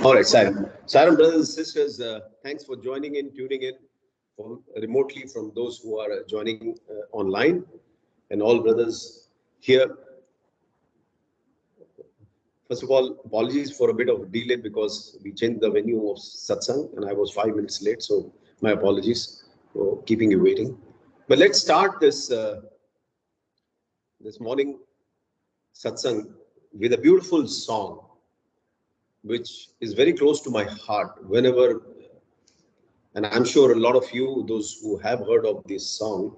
All right, Saram. Saram, brothers and sisters, thanks for joining in, tuning in from remotely from those who are joining online, and all brothers here. First of all, apologies for a bit of delay because we changed the venue of Satsang and I was 5 minutes late. So my apologies for keeping you waiting. But let's start this morning Satsang with a beautiful song, which is very close to my heart whenever, and I'm sure a lot of you, those who have heard of this song,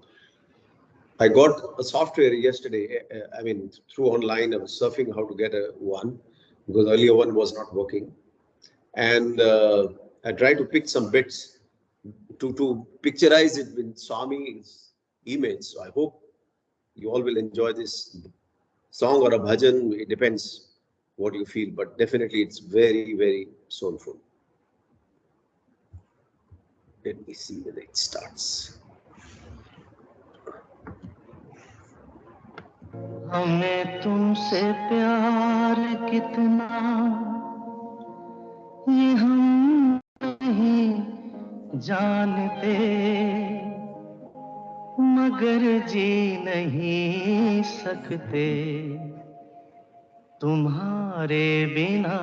I got a software yesterday. Through online, I was surfing how to get one because earlier one was not working. And I tried to pick some bits to picturize it with Swami's image. So I hope you all will enjoy this song or a bhajan. It depends what you feel, but definitely it's very, very soulful. Let me see whether it starts. हमें तुमसे प्यार कितना ये हम नहीं जानते, मगर जी नहीं सकते तुम्हारे बिना।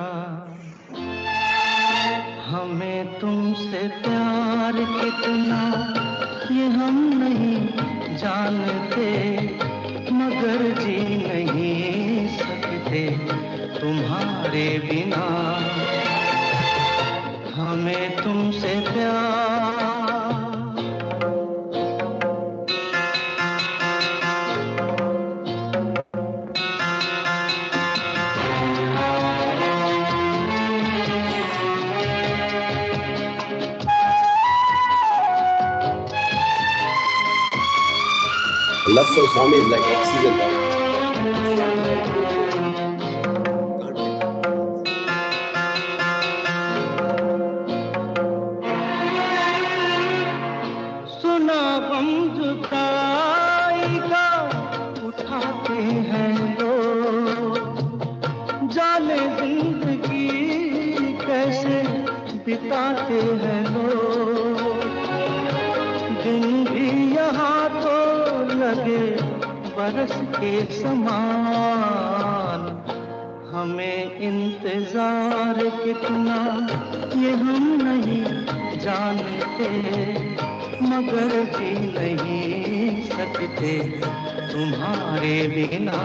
हमें तुमसे प्यार कितना ये हम नहीं जानते, मगर जी नहीं सकते तुम्हारे बिना। हमें तुमसे प्यार Love for Swami is like oxygen. सुना गम जुदाई का उठाते हैं लोग, जाने जिंदगी कैसे बिताते हैं लोग। दिन भी यहाँ तो लगे बरस के समान, हमें इंतजार कितना ये हम नहीं जानते, मगर जी नहीं सकते तुम्हारे बिना।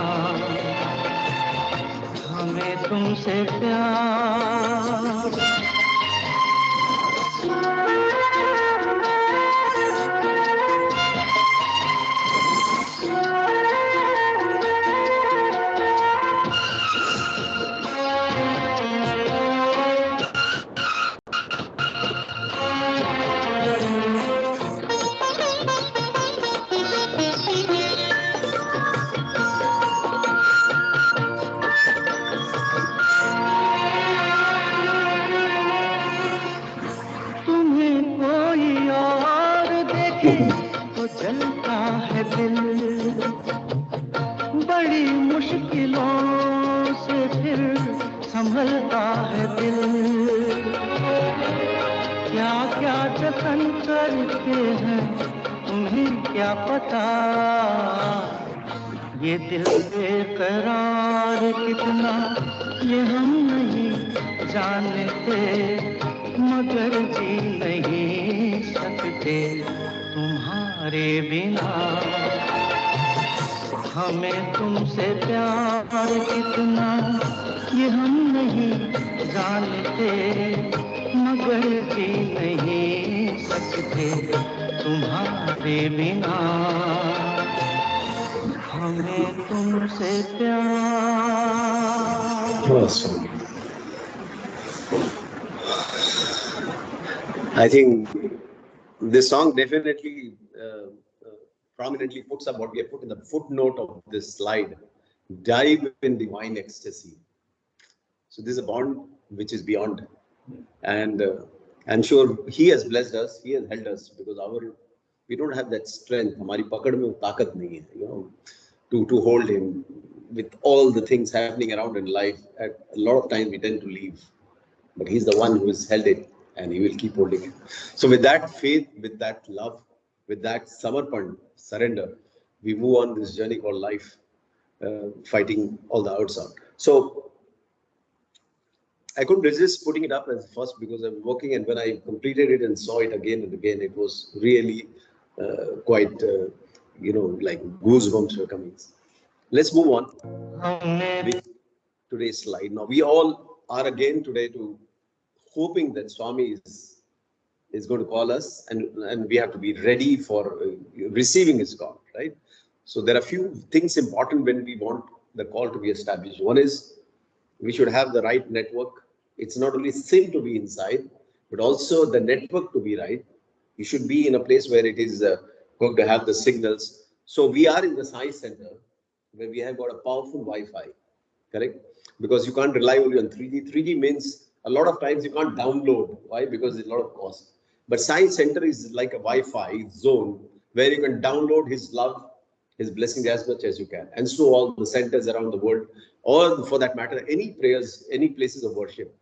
हमें तुमसे प्यार तो चलता है दिल, बड़ी मुश्किलों से फिर संभलता है दिल। क्या क्या जतन करते हैं तुम्हें क्या पता, ये दिल बेकरार कितना ये हम नहीं जानते, मगर जी नहीं सकते तुम्हारे बिना। हमें तुमसे प्यार कितना ये हम नहीं जानते, मगर जी नहीं सकते तुम्हारे बिना। हमें तुमसे प्यार। I think this song definitely prominently puts up what we have put in the footnote of this slide: dive in divine ecstasy. So this is a bond which is beyond, and I'm sure He has blessed us, He has held us, because we don't have that strength. हमारी पकड़ में वो ताकत नहीं है, to hold Him with all the things happening around in life. At a lot of times we tend to leave, but he's the one who has held it and he will keep holding it. So with that faith, with that love, with that samarpan, surrender, we move on this journey called life, fighting all the odds out. So I couldn't resist putting it up as first because I'm working, and when I completed it and saw it again and again, it was really quite, like goosebumps were coming. Let's move on with today's slide. Now, we all are again today to hoping that Swami is going to call us, and we have to be ready for receiving his call, right? So there are a few things important when we want the call to be established. One is we should have the right network. It's not only sin to be inside, but also the network to be right. You should be in a place where it is going to have the signals. So we are in the science center where we have got a powerful Wi-Fi, correct? Because you can't rely only on 3G. 3G means a lot of times you can't download. Why? Because there's a lot of cost. But science center is like a Wi-Fi zone where you can download his love, his blessings as much as you can. And so all the centers around the world, or for that matter, any prayers, any places of worship.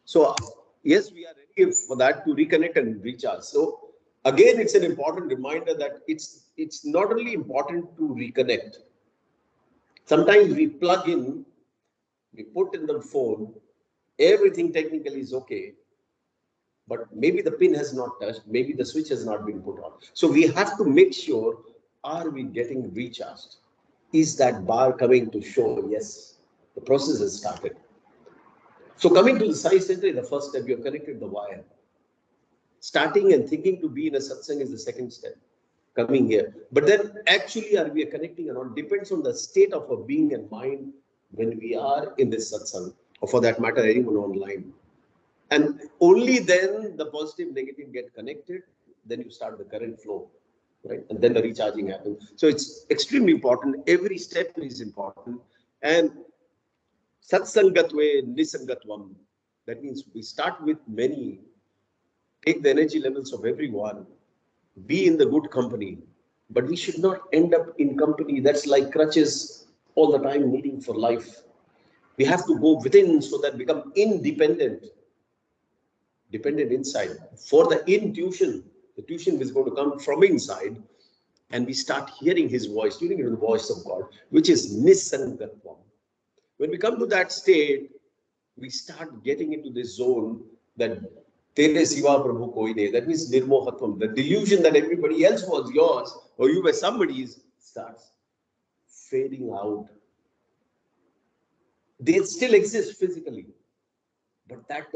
So yes, we are ready for that to reconnect and recharge. So again, it's an important reminder that it's not only important to reconnect. Sometimes we plug in, we put in the phone, everything technically is okay, but maybe the pin has not touched, maybe the switch has not been put on. So we have to make sure, are we getting recharged? Is that bar coming to show, yes, the process has started. So coming to the Sai Center, the first step, you have connected the wire. Starting and thinking to be in a satsang is the second step, coming here. But then actually are we connecting or not depends on the state of our being and mind when we are in this satsang, or for that matter, anyone online. And only then the positive, negative get connected, then you start the current flow, right? And then the recharging happens. So it's extremely important. Every step is important. And satsangatve nisangatvam, that means we start with many, take the energy levels of everyone, be in the good company, but we should not end up in company that's like crutches all the time needing for life. We have to go within so that become independent, dependent inside. For the intuition, the tuition is going to come from inside, and we start hearing his voice, tuning into the voice of God, which is nisangatvam. When we come to that state, we start getting into this zone that Tere Siva Prabhu Koi Ne, that means Nirmohatvam, the delusion that everybody else was yours or you were somebody's starts fading out. They still exist physically, but that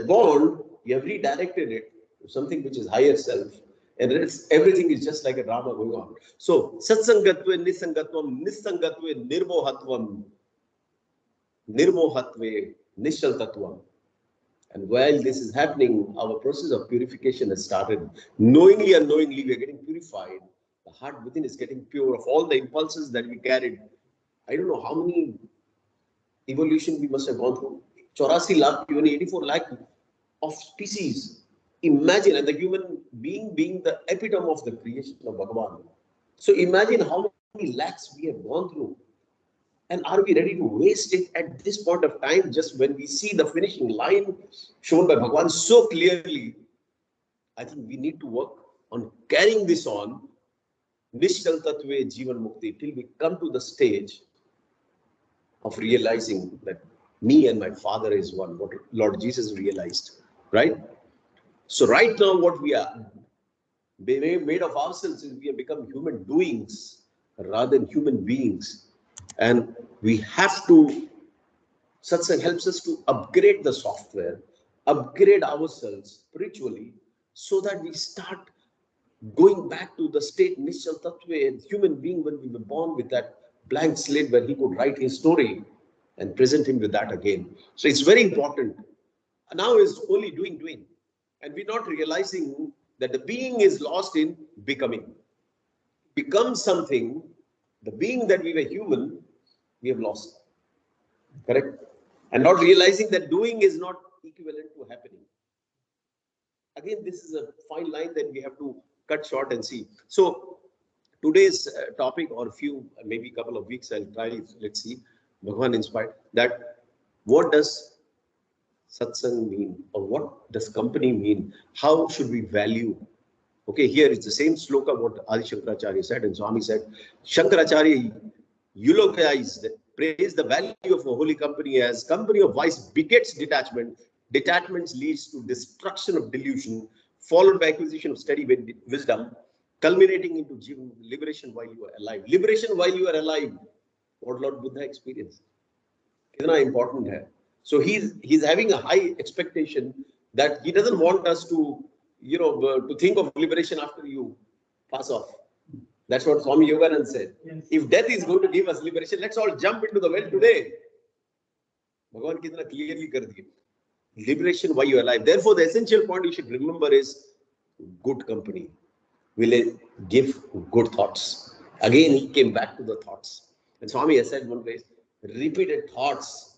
bond, you have redirected it to something which is higher self, and everything is just like a drama going on. So Satsangatve Nisangatvam, Nisangatve Nirmohatvam, Nirmohatve Nishaltatvam. And while this is happening, our process of purification has started. Knowingly, unknowingly, we are getting purified. The heart within is getting pure of all the impulses that we carried. I don't know how many evolution we must have gone through. 84 lakh, even 84 lakh of species. Imagine, and the human being the epitome of the creation of Bhagavan. So imagine how many lakhs we have gone through. And are we ready to waste it at this point of time, just when we see the finishing line shown by Bhagavan so clearly? I think we need to work on carrying this on, Nishkal Tatve Jivan Mukti, till we come to the stage of realizing that me and my Father is one, what Lord Jesus realized, right? So right now what we are made of ourselves is we have become human doings rather than human beings. And we have to, Satsang helps us to upgrade the software, upgrade ourselves spiritually, so that we start going back to the state Nishal Tattva, human being when we were born with that blank slate where he could write his story and present him with that again. So it's very important. Now is only doing. And we're not realizing that the being is lost in becoming. Become something, the being that we were human, we have lost. Correct? And not realizing that doing is not equivalent to happening. Again, this is a fine line that we have to cut short and see. So today's topic, or maybe a couple of weeks, I'll try, let's see, Bhagavan inspired, that what does satsang mean, or what does company mean? How should we value? Okay, here is the same sloka what Adi Shankaracharya said, and Swami said, Shankaracharya eulogized, praised the value of a holy company as company of vice begets detachment. Detachment leads to destruction of delusion, followed by acquisition of steady wisdom, culminating into liberation while you are alive. Liberation while you are alive. What Lord Buddha experienced. Kitna important hai. So he's having a high expectation that he doesn't want us to, to think of liberation after you pass off. That's what Swami Yoganand said. Yes. If death is going to give us liberation, let's all jump into the well today. Bhagavan kitna clearly kar diya. Liberation while you are alive. Therefore, the essential point you should remember is good company will give good thoughts. Again, he came back to the thoughts. And Swami has said one place, repeated thoughts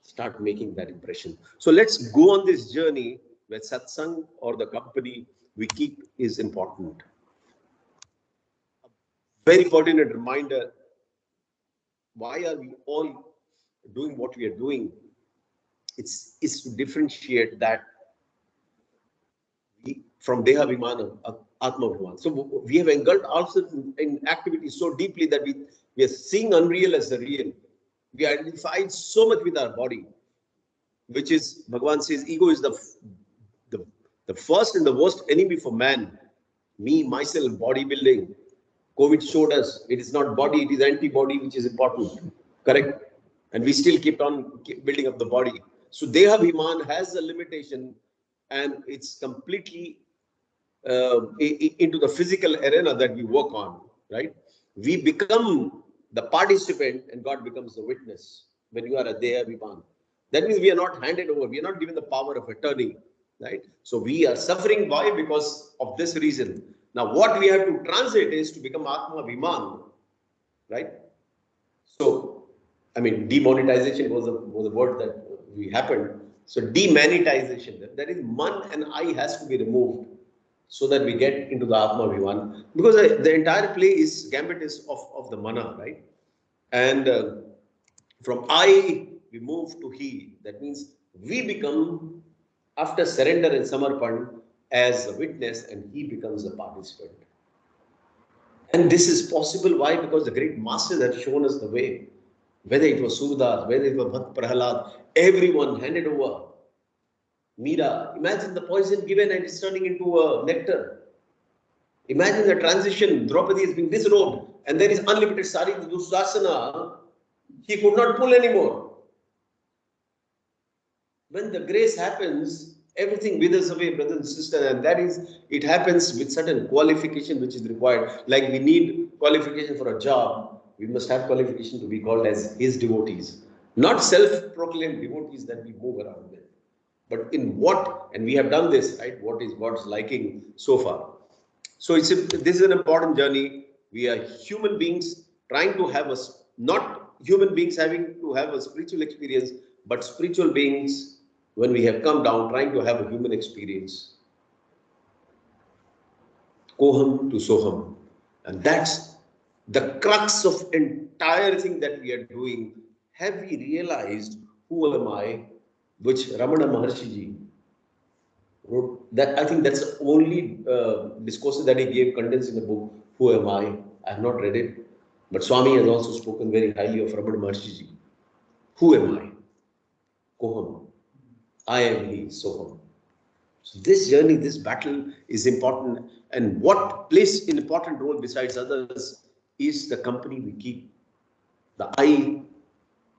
start making that impression. So let's go on this journey where satsang or the company we keep is important. Very pertinent reminder, why are we all doing what we are doing? It's to differentiate that from Deha Vimana, Atma Bhavan. So we have engulfed ourselves in activities so deeply that we are seeing unreal as the real. We identified so much with our body, which is, Bhagavan says, ego is the first and the worst enemy for man. Me, myself, bodybuilding. COVID showed us it is not body, it is antibody which is important. Correct? And we still keep building up the body. So Deha Bhiman has a limitation, and it's completely into the physical arena that we work on, right? We become the participant and God becomes the witness when you are a Deha Bhiman. That means we are not handed over. We are not given the power of attorney, right? So we are suffering. Why? Because of this reason. Now, what we have to translate is to become Atma Bhiman, right? So, I mean, demonetization was a word that we happened. So, demonetization, that is, man and I has to be removed so that we get into the Atma Bhiman. Because the entire play is gambit is of the mana, right? And from I, we move to he. That means we become, after surrender and samarpan, as a witness, and he becomes a participant. And this is possible. Why? Because the great masters have shown us the way. Whether it was Surdas, whether it was Bhakt Prahalad, everyone handed over. Meera, imagine the poison given and it's turning into a nectar. Imagine the transition. Draupadi is being disrobed and there is unlimited sari. Dushasana, he could not pull anymore. When the grace happens, everything withers away, brothers and sisters, and that is, it happens with certain qualification which is required. Like we need qualification for a job, we must have qualification to be called as his devotees, not self-proclaimed devotees that we move around with. But in what, and we have done this, right? What is God's liking so far? So this is an important journey. We are human beings trying to have not human beings having to have a spiritual experience, but spiritual beings, when we have come down, trying to have a human experience. Koham to Soham. And that's the crux of entire thing that we are doing. Have we realized who am I? Which Ramana Maharshi ji wrote. That I think that's the only discourse that he gave condensed in the book, Who Am I? I have not read it. But Swami has also spoken very highly of Ramana Maharshi ji. Who am I? Koham. I am he, Soham. So this journey, this battle is important. And what plays an important role besides others is the company we keep. The I.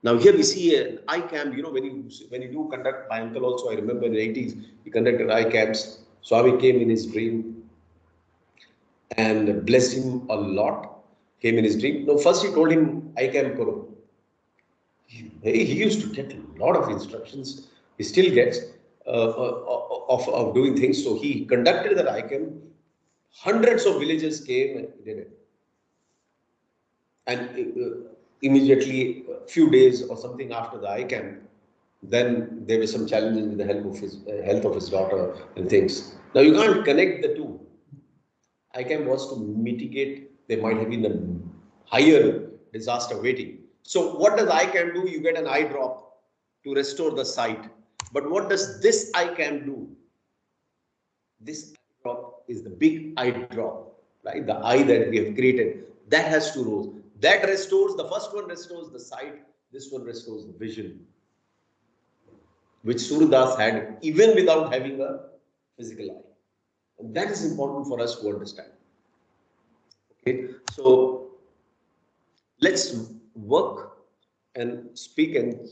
Now here we see an I camp, when you do conduct, my uncle also, I remember in the 80s, he conducted I camps. Swami came in his dream and blessed him a lot, came in his dream. No, first he told him, I camp karo. He used to get a lot of instructions. He still gets of doing things. So he conducted that I camp. Hundreds of villagers came and did it. And immediately, a few days or something after the I camp, then there were some challenges with the health of his daughter and things. Now you can't connect the two. I camp was to mitigate. There might have been a higher disaster waiting. So what does I camp do? You get an eye drop to restore the sight. But what does this eye can do? This eye drop is the big eye drop, right? The eye that we have created, that has two rows. That restores, the first one restores the sight, this one restores the vision, which Surdas had even without having a physical eye. And that is important for us to understand. Okay, so let's work and speak and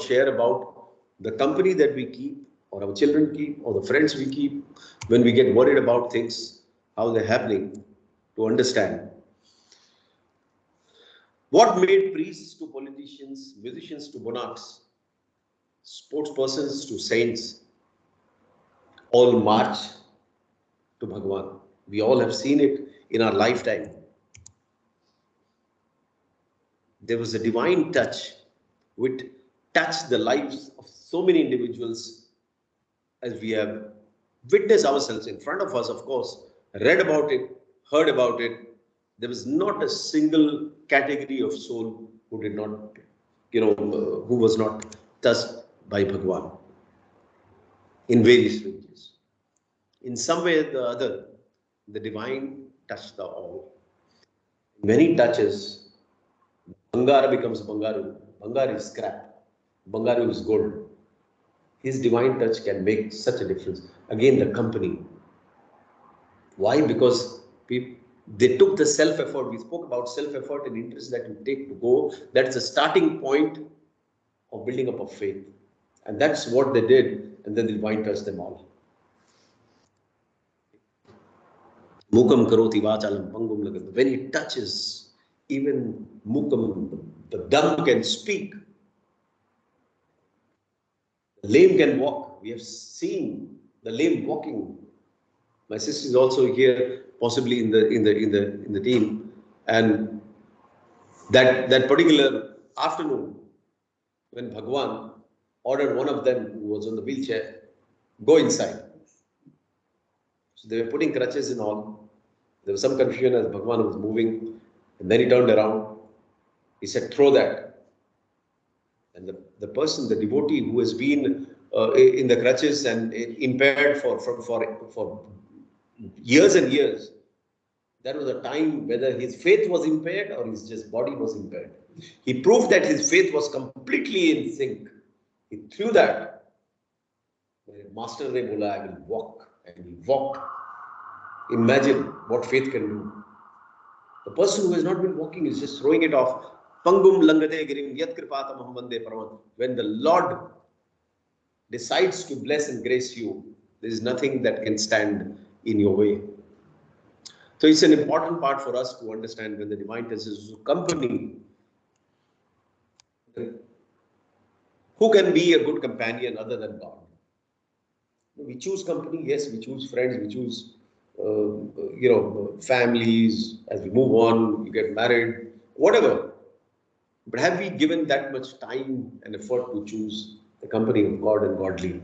share about the company that we keep, or our children keep, or the friends we keep when we get worried about things, how they're happening, to understand. What made priests to politicians, musicians to monarchs, sports persons to saints, all march to Bhagavan? We all have seen it in our lifetime. There was a divine touch which touched the lives of so many individuals, as we have witnessed ourselves in front of us, of course, read about it, heard about it. There was not a single category of soul who did not, who was not touched by Bhagavan in various ranges. In some way or the other, the divine touched the all. Many touches, Bangara becomes Bangaru. Bangaru is scrap. Bangaru is gold. His divine touch can make such a difference. Again, the company. Why? Because they took the self-effort. We spoke about self-effort and interest that you take to go. That's the starting point of building up a faith. And that's what they did. And then the divine touched them all. Mukam karoti vachalam pangum lagat. When he touches, even Mukam, the dumb can speak. The lame can walk. We have seen the lame walking. My sister is also here, possibly in the team, and that particular afternoon, when Bhagwan ordered one of them who was on the wheelchair, go inside. So they were putting crutches and all. There was some confusion as Bhagwan was moving, and then he turned around. He said, "Throw that." And the person, the devotee who has been in the crutches and impaired for years and years, there was a time whether his faith was impaired or his just body was impaired. He proved that his faith was completely in sync. He threw that. Master ne bola, I will walk. And he walked. Imagine what faith can do. The person who has not been walking is just throwing it off. Pangum langade girim yat kripatam aham vande paramat. When the Lord decides to bless and grace you, there is nothing that can stand in your way. So it's an important part for us to understand when the divine touch is company. Who can be a good companion other than God? We choose company, yes, we choose friends, we choose families. As we move on, you get married, whatever. But have we given that much time and effort to choose the company of God and godly?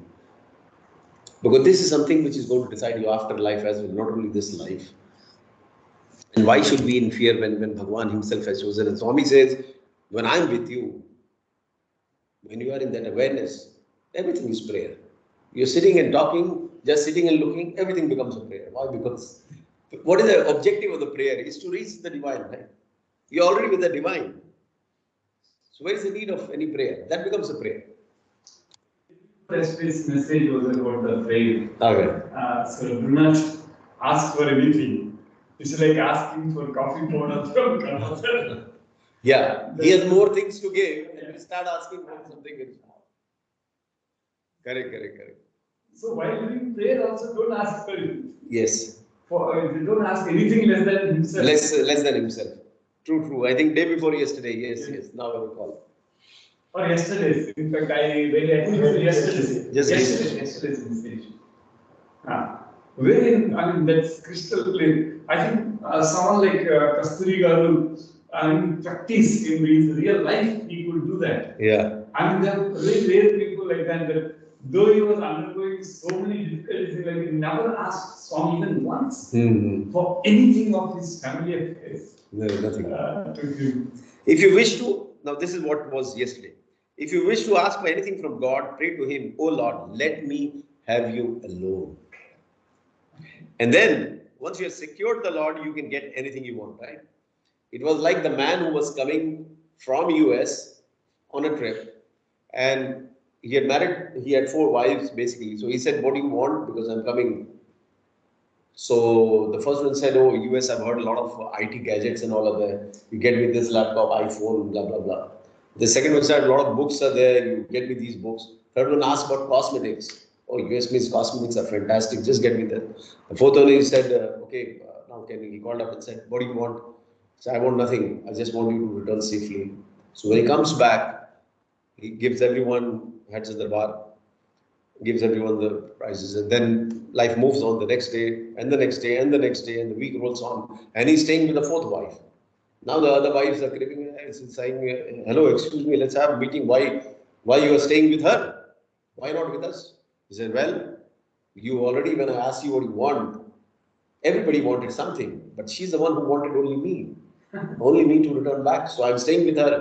Because this is something which is going to decide your afterlife as well, not only this life. And why should we in fear when Bhagwan himself has chosen? And Swami says, when I'm with you, when you are in that awareness, everything is prayer. You're sitting and talking, just sitting and looking, everything becomes a prayer. Why? Because what is the objective of the prayer? Is to reach the divine, right? You're already with the divine. So where is the need of any prayer? That becomes a prayer. Yesterday's message was about the prayer. Okay. So do not ask for anything. It's like asking for coffee powder from God. Yeah, he has more things to give, and you start asking for something else. Correct. So while doing prayer, also don't ask for it. Yes. Don't ask anything less than himself. Less than himself. True. I think day before yesterday. Yes. Now I recall. Or yesterday's. In fact, yesterday's. Yesterday's message. Wherein, I mean, that's crystal clear. I think someone like Kasturi Garu, in practice, in his real life, he could do that. Yeah. I mean, there are very rare people like that though he was undergoing so many difficulties, like he never asked Swami even once for anything of his family affairs. No, nothing. To him. If you wish to, now this is what was yesterday. If you wish to ask for anything from God, pray to Him, "Oh Lord, let me have you alone." And then, once you have secured the Lord, you can get anything you want, right? It was like the man who was coming from US on a trip, and he had 4 wives basically. So he said, "What do you want? Because I'm coming." So the first one said, "Oh, US, I've heard a lot of IT gadgets and all of that. You get me this laptop, iPhone, blah, blah, blah." The second one said, "A lot of books are there. You get me these books." Third one asked about cosmetics. "Oh, US means cosmetics are fantastic. Just get me that." The fourth one, he said, "Okay, now he called up and said, 'What do you want?' So, "I want nothing. I just want you to return safely." So when he comes back, he gives everyone heads of the bar, gives everyone the prizes, and then life moves on the next day, and the next day, and the next day, and the week rolls on, and he's staying with the fourth wife. Now the other wives are creeping, saying, "Hello, excuse me, let's have a meeting. Why you are staying with her? Why not with us?" He said, "Well, you already, when I asked you what you want, everybody wanted something, but she's the one who wanted only me. Only me to return back. So I'm staying with her."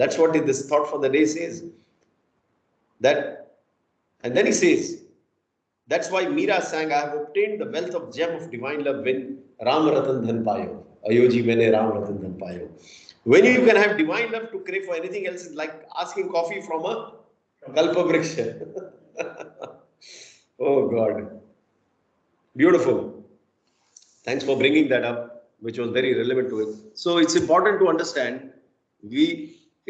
That's what this thought for the day says. That, and then he says, that's why Meera sang, "I have obtained the wealth of gem of divine love when Ram Ratan Dhan Payo. Ayoji Mene Ram Ratan Dhan Payo." When you can have divine love, to crave for anything else is like asking coffee from a Kalpavriksha. Oh God. Beautiful. Thanks for bringing that up, which was very relevant to it. So it's important to understand,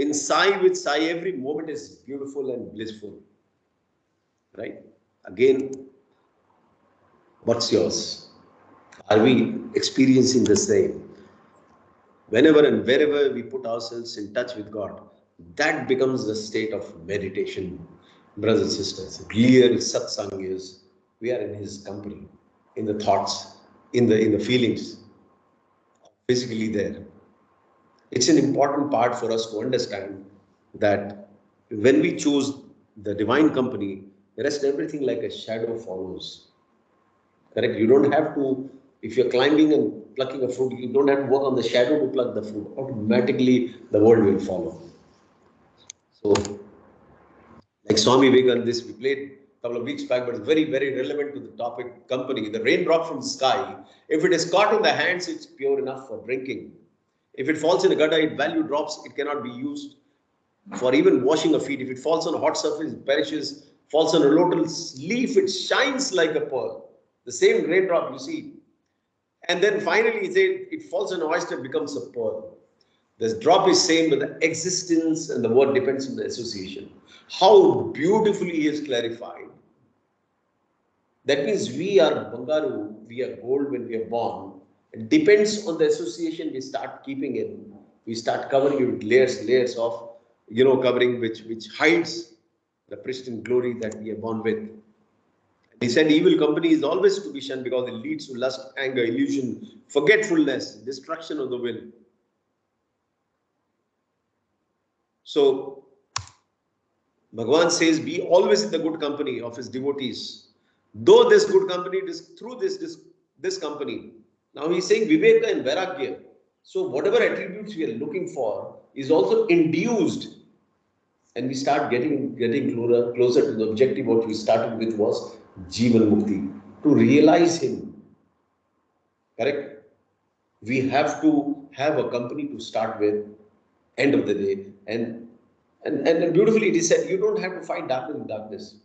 in Sai with Sai, every moment is beautiful and blissful. Right? Again, what's yours? Are we experiencing the same? Whenever and wherever we put ourselves in touch with God, that becomes the state of meditation, brothers and sisters. Real satsang is we are in His company, in the thoughts, in the feelings, physically there. It's an important part for us to understand that when we choose the divine company, the rest everything like a shadow follows. Correct? You don't have to, if you're climbing and plucking a fruit, you don't have to work on the shadow to pluck the fruit. Automatically, the world will follow. So, like Swami Vivekananda, this we played a couple of weeks back, but it's very, very relevant to the topic company. The raindrop from the sky, if it is caught in the hands, it's pure enough for drinking. If it falls in a gutter, its value drops, it cannot be used for even washing a feet. If it falls on a hot surface, it perishes. Falls on a lotus leaf, it shines like a pearl. The same raindrop you see. And then finally, it falls on an oyster, becomes a pearl. The drop is same, but the existence and the word depends on the association. How beautifully he has clarified. That means we are Bangaru, we are gold when we are born. It depends on the association we start keeping in. We start covering it with layers of, covering which hides the pristine glory that we are born with. He said evil company is always to be shunned because it leads to lust, anger, illusion, forgetfulness, destruction of the will. So, Bhagavan says, be always in the good company of his devotees. Though this good company, through this company. Now he's saying Viveka and Vairagya. So whatever attributes we are looking for is also induced. And we start getting closer to the objective. What we started with was Jivan Mukti. To realize him. Correct? We have to have a company to start with, end of the day. And beautifully it is said, you don't have to fight darkness with darkness.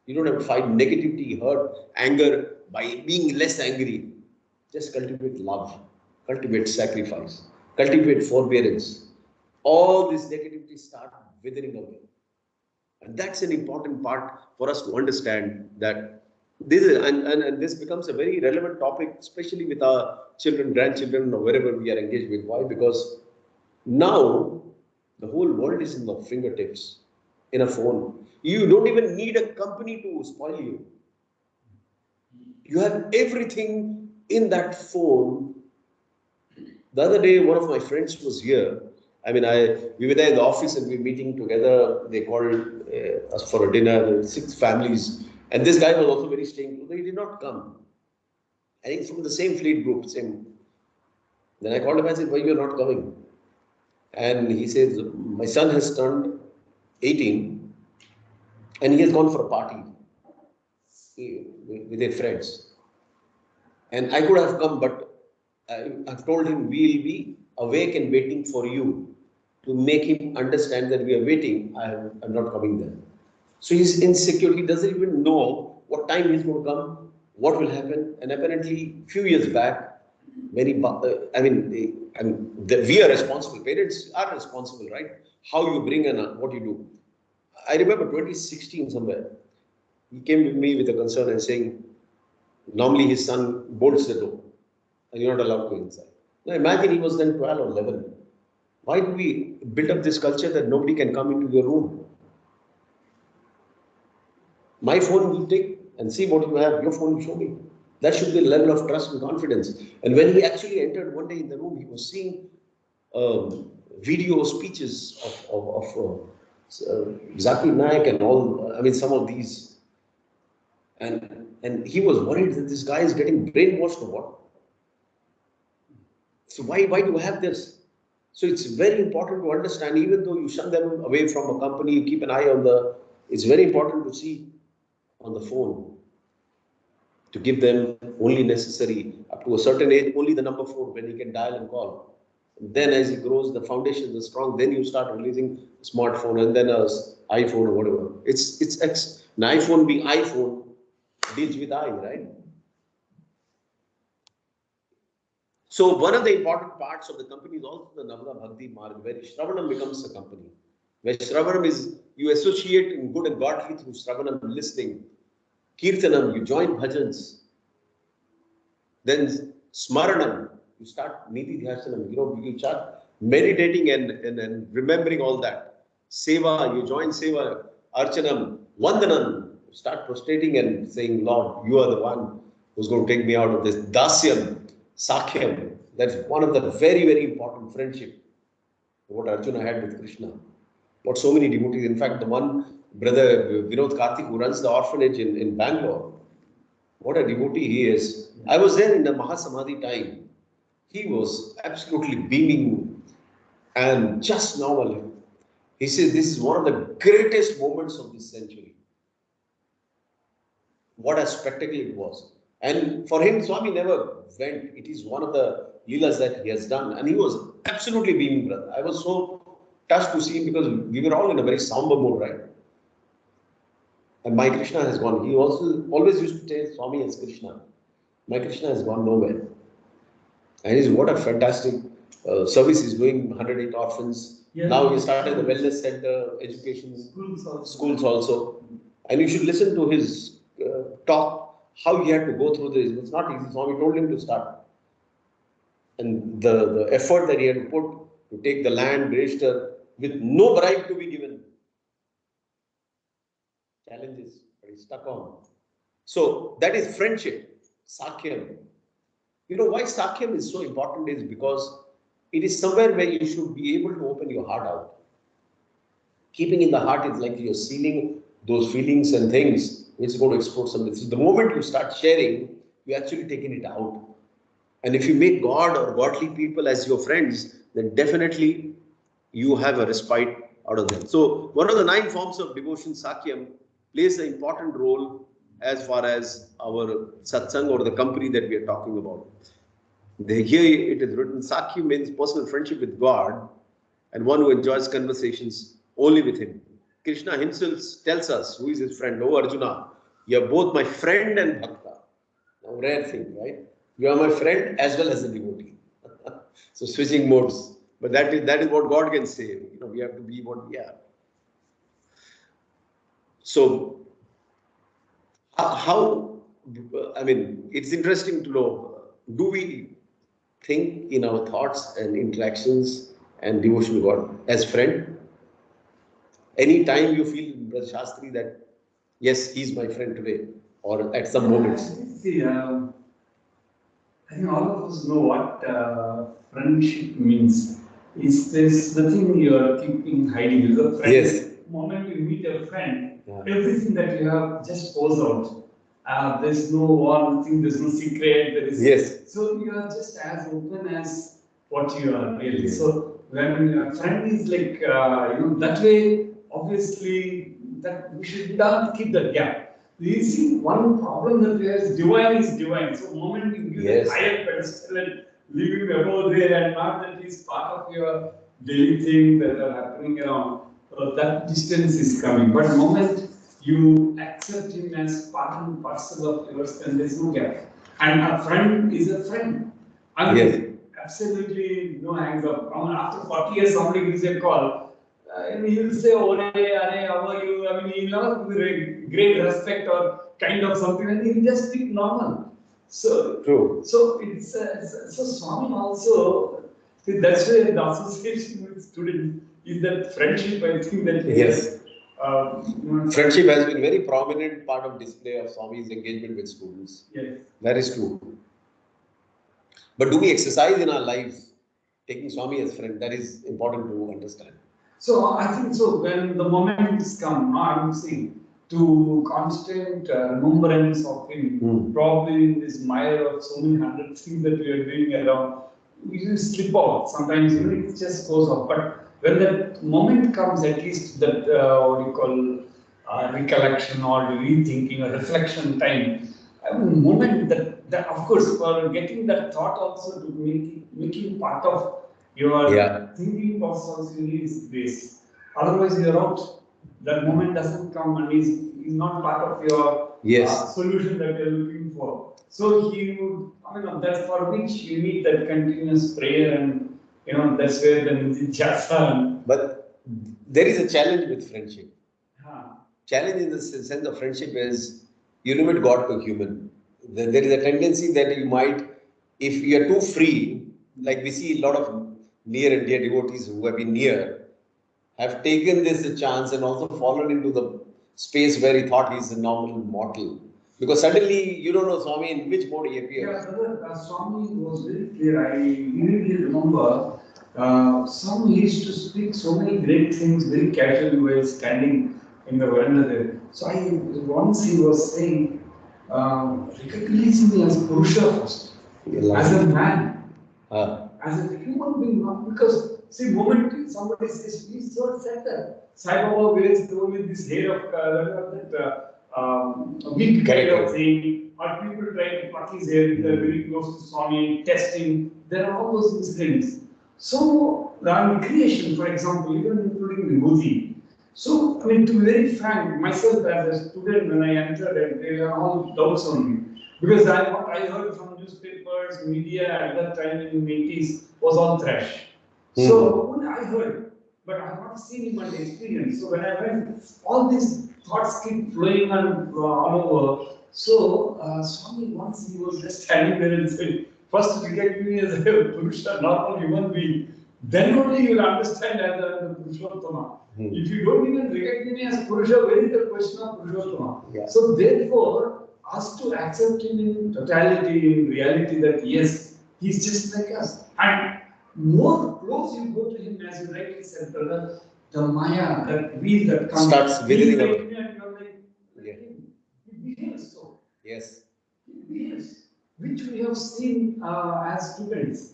You don't have to fight negativity, hurt, anger by being less angry. Just cultivate love, cultivate sacrifice, cultivate forbearance. All this negativity start withering away. And that's an important part for us to understand that this is, and this becomes a very relevant topic, especially with our children, grandchildren, or wherever we are engaged with. Why? Because now the whole world is in the fingertips, in a phone. You don't even need a company to spoil you. You have everything in that phone. The other day, one of my friends was here. I mean, we were there in the office and we were meeting together. They called us for a dinner. There were 6 families. And this guy was also very staying close. He did not come. I think from the same fleet group. Same. Then I called him and I said, why you are not coming? And he says, my son has turned 18, and he has gone for a party with their friends. And I could have come, but I've told him we'll be awake and waiting for you to make him understand that we are waiting. I'm not coming there. So he's insecure. He doesn't even know what time he's going to come, what will happen. And apparently, few years back, when he, we are responsible. Parents are responsible, right? How you bring and what you do. I remember 2016 somewhere. He came with me with a concern and saying, normally his son bolts the door and you're not allowed to go inside. Now imagine he was then 12 or 11. Why do we build up this culture that nobody can come into your room? My phone will take and see what you have. Your phone will show me. That should be a level of trust and confidence. And when he actually entered one day in the room, he was seeing video speeches of Zakir Naik and all, some of these. And he was worried that this guy is getting brainwashed or what. So why do you have this? So it's very important to understand, even though you shun them away from a company, you keep an eye on it's very important to see on the phone, to give them only necessary, up to a certain age, only the number 4 when he can dial and call. And then as he grows, the foundation is strong, then you start releasing a smartphone and then a iPhone or whatever. An iPhone being iPhone deals with I, right? So one of the important parts of the company is also the Navra Bhakti Marg, where Shravanam becomes a company. Where Shravanam is, you associate in good and godly through Shravanam, listening. Kirtanam, you join bhajans. Then Smaranam, you start Niti Dhyashanam, you start meditating and remembering all that. Seva, you join Seva. Archanam, Vandanam, you start prostrating and saying, Lord, you are the one who's going to take me out of this. Dasyam, Sakhyam, that's one of the very, very important friendship what Arjuna had with Krishna. What so many devotees, in fact, the one brother Vinod Karthik who runs the orphanage in Bangalore, what a devotee he is. I was there in the Mahasamadhi time. He was absolutely beaming, and just now he says this is one of the greatest moments of this century. What a spectacle it was. And for him, Swami never went. It is one of the leelas that he has done. And he was absolutely beaming, brother. I was so touched to see him because we were all in a very somber mood, right? And my Krishna has gone. He also always used to say Swami as Krishna. My Krishna has gone nowhere. And what a fantastic service he's doing, 108 orphans. Yeah. Now he started the wellness center, education, schools also. And you should listen to his talk, how he had to go through this. It's not easy. Swami told him to start. And the effort that he had to put to take the land, register, with no bribe to be given. Challenges, but he's stuck on. So that is friendship, Sakhyam. You know why Sakhyam is so important is because it is somewhere where you should be able to open your heart out. Keeping in the heart is like you're sealing those feelings and things which is going to explode something. So the moment you start sharing, you're actually taking it out. And if you make God or godly people as your friends, then definitely you have a respite out of them. So one of the 9 forms of devotion, Sakhyam, plays an important role as far as our satsang or the company that we are talking about. Here it is written, Sakhyam means personal friendship with God and one who enjoys conversations only with him. Krishna himself tells us who is his friend. Oh Arjuna, you are both my friend and bhakta. Now, rare thing, right? You are my friend as well as a devotee. So switching modes. But that is what God can say. We have to be what we are. So, it's interesting to know, do we think in our thoughts and interactions and devotion to God as friend? Any time you feel, Brother Shastri, that yes, he's my friend today, or at some moments? See, I think all of us know what friendship means. Is this the thing you are keeping hiding? Is a friend. Yes. The moment you meet a friend, everything that you have just pours out. There's no one thing, there's no secret. There is. Yes. So you are just as open as what you are really. Yes. So when a friend is like, that way, obviously that we should not keep that gap. You see, one problem that there is divine. So, the moment you give Yes. a higher pedestal and leave him above there, and not that he's part of your daily thing that are happening around, that distance is coming. But the moment you accept him as part and parcel of yours, then there's no gap. And a friend is a friend. I mean, Yes. absolutely no hangs up. I mean, after 40 years, somebody gives you a call. And he'll say, "Oh, hey, how are you?" I mean, he'll not with great respect or kind of something, and he'll just speak normal. So, True. so so Swami also, see, that's where the association with students is that friendship. I think that Yes. Friendship yes. has been very prominent part of display of Swami's engagement with students. Yes. That is true. But do we exercise in our lives taking Swami as friend? That is important to understand. So I think so. When the moments come, I'm saying to constant remembrance of him, probably in this mire of so many hundred things that we are doing around, we slip off. Sometimes it just goes off. But when that moment comes, at least that what you call recollection or rethinking or reflection time, I mean, moment that of course for getting that thought also to making part of your thinking process also needs grace. Otherwise, you're out. That moment doesn't come and is not part of your solution that you're looking for. So he would, I mean, that's for which you need that continuous prayer, and that's where the jasa. But there is a challenge with friendship. Challenge in the sense of friendship is you limit God to human. There is a tendency that you might, if you are too free, like we see a lot of near and dear devotees who have been near, have taken this chance and also fallen into the space where he thought he's a normal mortal. Because suddenly you don't know Swami in which mode he appears. Yeah, brother, Swami was very clear. I immediately remember Swami used to speak so many great things very casually while standing in the veranda there. So once he was saying, recognize me as Purusha first, as a man, as a human being, not because, see, moment somebody says, he's so center. Sai Baba wears only this hair of wig kind of thing, or people try to pluck his hair, they're very close to Swami, testing, there are all those incidents. So, the creation, for example, even including the Vibhuti. So, I mean, to be very frank, myself as a student, when I entered it, there were all doubts on me. Because what I heard from newspapers, media at that time in the 80s was all trash. So, what I heard, but I have not seen in my experience. So, when I went, all these thoughts keep flowing on all over. So, Swami, once he was just standing there and said, first recognize me as a Purusha, normal human being. Then only you will understand as a Purushottama. If you don't even recognize me as Purusha, where is the question of Purushottama? So therefore, us to accept him in totality, in reality, that yes, he's just like us. And more close you go to him, as you rightly said, brother, the Maya, that wheel that comes, starts withering like away. me and you're like him. He behaves so. Yes. He behaves, which we have seen as students.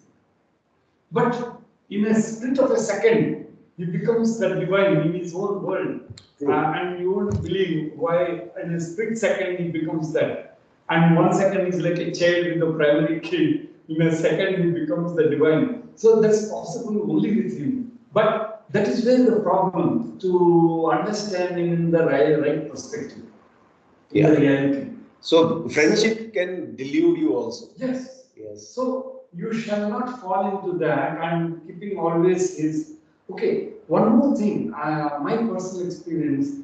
But in a split of a second, he becomes the divine in his own world. And you won't believe why in a split second he becomes that. And 1 second is like a child with a primary kid. In a second he becomes the divine. So that's possible only with him. But that is where the problem, to understand him in the right perspective, in the reality. So friendship can delude you also. Yes. Yes. So you shall not fall into that, and keeping always is okay. One more thing, my personal experience,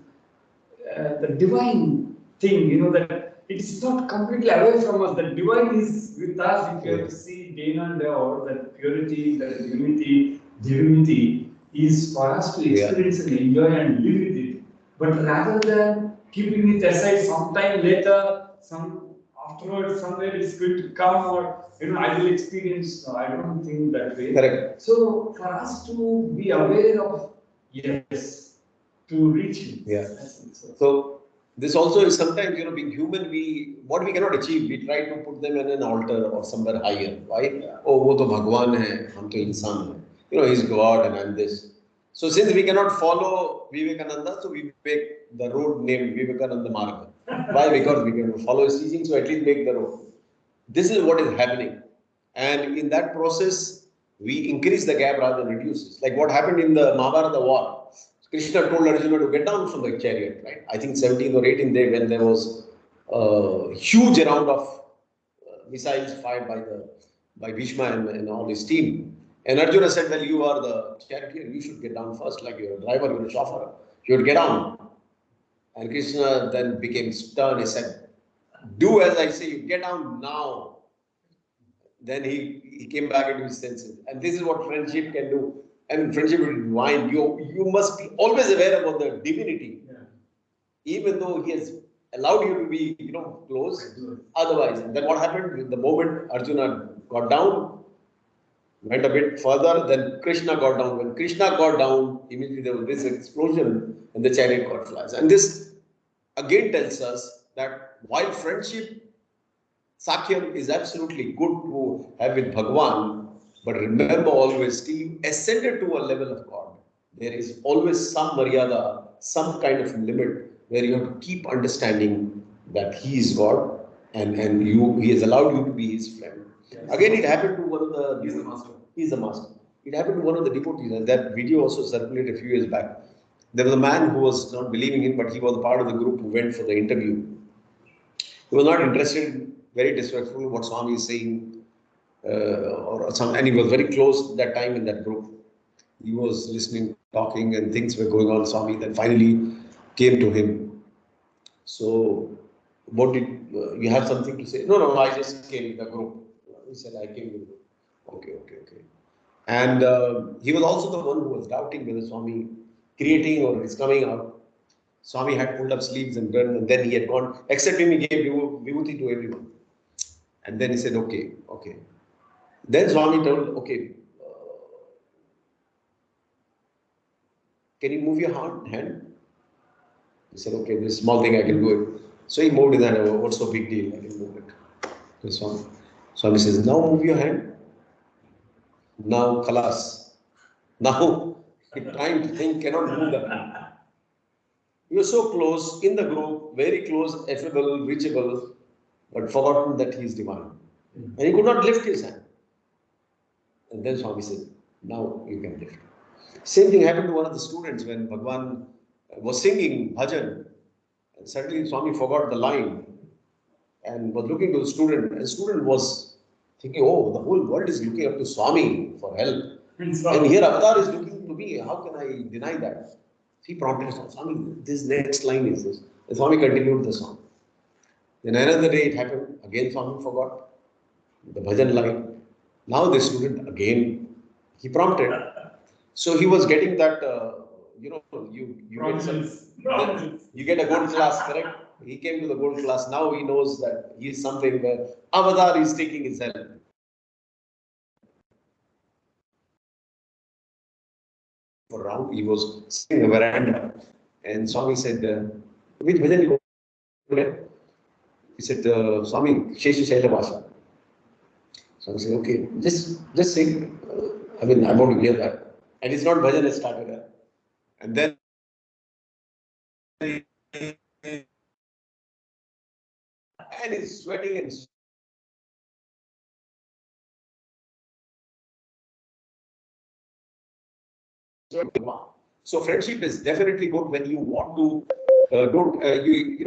the divine thing, that it's not completely away from us. The divine is with us. If you have to see day and day, or that purity, that unity, divinity is for us to experience and enjoy and live with it. But rather than keeping it aside sometime later, afterwards, somewhere it's going to come, or I will experience. I don't think that way. Correct. So for us to be aware of, yes, to reach him. Yeah. So this also is sometimes, being human, what we cannot achieve, we try to put them in an altar or somewhere higher. Why? Oh, wo to Bhagwan hai, hum to insan hai. He's God and I'm this. So since we cannot follow Vivekananda, so we make the road named Vivekananda Marga. Why? Because we can follow his teaching, so at least make the road. This is what is happening. And in that process, we increase the gap rather than reduce it. Like what happened in the Mahabharata war. Krishna told Arjuna to get down from the chariot, right? I think 17th or 18th day when there was a huge round of missiles fired by Bhishma and all his team. And Arjuna said, well, you are the charioteer, you should get down first, like you're a driver, you're a chauffeur. You should get down. And Krishna then became stern. He said, do as I say, you get down now. Then he came back into his senses. And this is what friendship can do. And friendship is divine. You must be always aware about the divinity. Yeah. Even though he has allowed you to be, close. Otherwise, then what happened? The moment Arjuna got down, went a bit further, then Krishna got down. When Krishna got down, immediately there was this explosion and the chariot caught flames. And this again tells us that while friendship, Sakhyam is absolutely good to have with Bhagwan, but remember always, till you ascended to a level of God, there is always some maryada, some kind of limit where you have to keep understanding that he is God and he has allowed you to be his friend. Yes. Again, it happened to one of the... He's the master. He's the master. It happened to one of the devotees, and that video also circulated a few years back. There was a man who was not believing in, but he was part of the group who went for the interview. He was not interested, very disrespectful what Swami is saying, and he was very close that time in that group. He was listening, talking, and things were going on. Swami then finally came to him. So, what did you have something to say? No, I just came with the group. He said, I came with the group. Okay. And he was also the one who was doubting whether Swami creating or is coming out. Swami had pulled up sleeves and done, and then he had gone, except him, he gave vibhuti to everyone. And then he said, okay. Then Swami told, okay, can you move your hand? He said, okay, this small thing I can do it. So he moved his hand. What's so big deal? I can move it. So Swami says, now move your hand. Now, khalas. Now, trying to think, cannot move the hand. You are so close in the group, very close, affable, reachable, but forgotten that he is divine. And he could not lift his hand. And then Swami said, now you can lift. Same thing happened to one of the students when Bhagwan was singing bhajan. And suddenly Swami forgot the line and was looking to the student. And the student was thinking, oh, the whole world is looking up to Swami for help. And here Avatar is looking to me. How can I deny that? He prompted Swami, this next line is this. And Swami continued the song. Then another day it happened. Again Swami forgot the bhajan line. Now the student again, he prompted. So he was getting that, you get a gold class, correct? He came to the gold class. Now he knows that he is something where Avatar is taking his help. Around, he was sitting in the veranda, and Swami said, which bhajan you go? He said, Swami, Shesha Shaila Bhasha. Swami said, okay, just sing. I want to hear that. And it's not bhajan has started. And then and he's sweating and so friendship is definitely good when you want to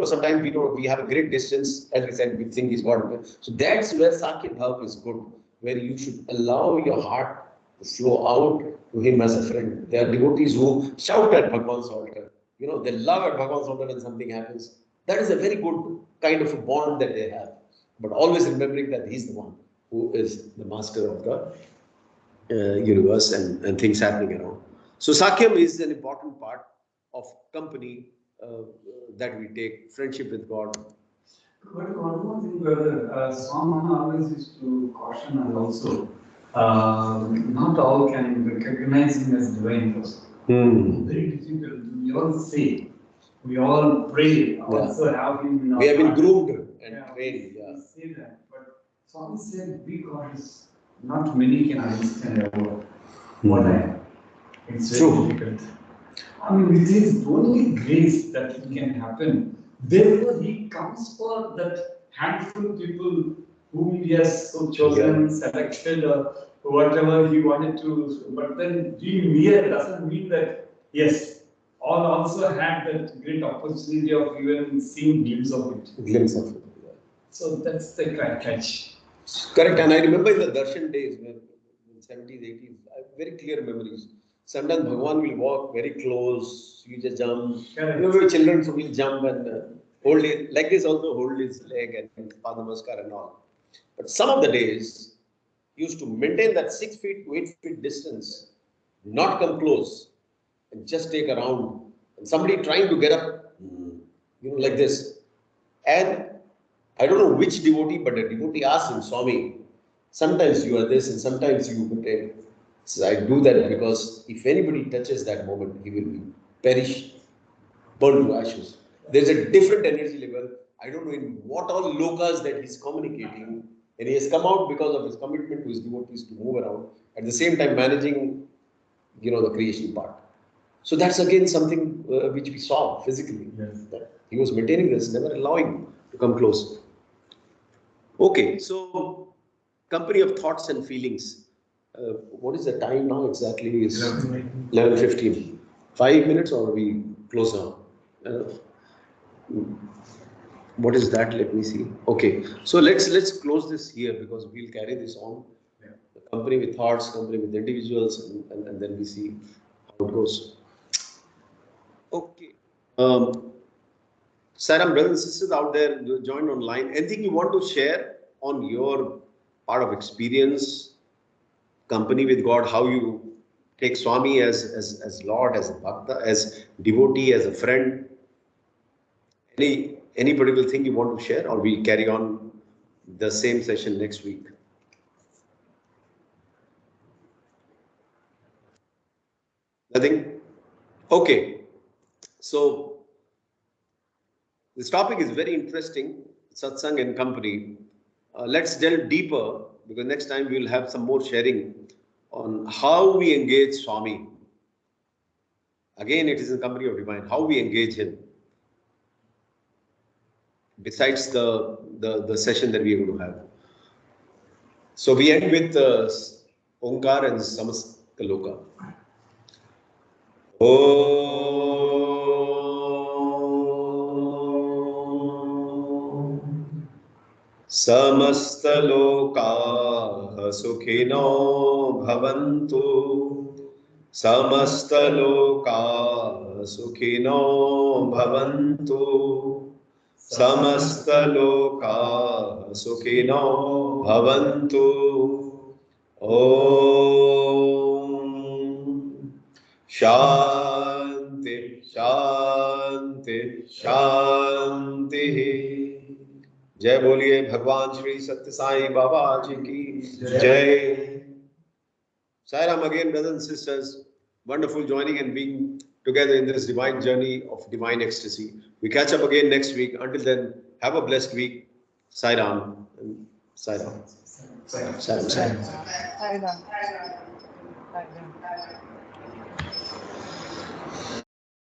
sometimes we have a great distance, as we said, we think is God. So that's where Sakya Bhav is good, where you should allow your heart to flow out to him as a friend. There are devotees who shout at Bhagwan's altar. They love at Bhagwan's altar when something happens. That is a very good kind of a bond that they have. But always remembering that he's the one who is the master of the universe and things happening around. So Sakyam is an important part of company that we take, friendship with God. But one more thing, brother, Swami always used to caution us also, not all can recognize him as divine person. Very difficult. We all say, we all pray, also have him in our We have been heart. groomed and trained. We say that, but Swami said, be cautious. Not many can understand what I am. It's very True. difficult. I mean, with his only grace that it can happen. Therefore, he comes for that handful of people whom he has so chosen, selected, or whatever he wanted to. But then being mere doesn't mean that, yes, all also had that great opportunity of even seeing glimpse of it. Glimpse of it. Yeah. So that's the catch. Correct. And I remember in the darshan days, when in 70s, 80s, I have very clear memories. Sometimes Bhagwan will walk very close, you just jump. Correct. You know, children so will jump and hold it, like this also hold his leg and Padamaskar and all. But some of the days, he used to maintain that 6 feet to 8 feet distance, not come close, and just take a round. And somebody trying to get up, you know, like this. And I don't know which devotee, but a devotee asked him, Swami, sometimes you are this and sometimes you maintain. So I do that because if anybody touches that moment, he will be perish, burned to ashes. There's a different energy level. I don't know in what all lokas that he's communicating. And he has come out because of his commitment to his devotees to move around. At the same time, managing, you know, the creation part. So that's again something which we saw physically. Yes. That he was maintaining this, never allowing to come close. Okay, so company of thoughts and feelings. What is the time now exactly? It's 11:15. 5 minutes or are we close now? What is that? Let me see. Okay, so let's close this here because we'll carry this on. Yeah. The company with thoughts, company with individuals, and then we see how it goes. Okay. Saram, brothers and sisters out there joined online, anything you want to share on your part of experience, company with God, how you take Swami as Lord, as a Bhakta, as devotee, as a friend? Any particular thing you want to share, or we carry on the same session next week? Nothing? Okay. So this topic is very interesting, Satsang and company. Let's delve deeper because next time we'll have some more sharing on how we engage Swami. Again, it is in company of divine, how we engage him. Besides the session that we are going to have. So we end with Onkar and Samastaloka. Om Samastaloka Sukhino Bhavantu Samastaloka Sukhino Bhavantu Samastaloka Sukhino Bhavantu. Om Shanti Shanti Shanti. जय बोलिए भगवान श्री सत्य साईं बाबा जी की जय. Sairam again, brothers and sisters. Wonderful joining and being together in this divine journey of divine ecstasy. We catch up again next week. Until then, have a blessed week. Sairam. Sairam. Sairam. Sairam. I know.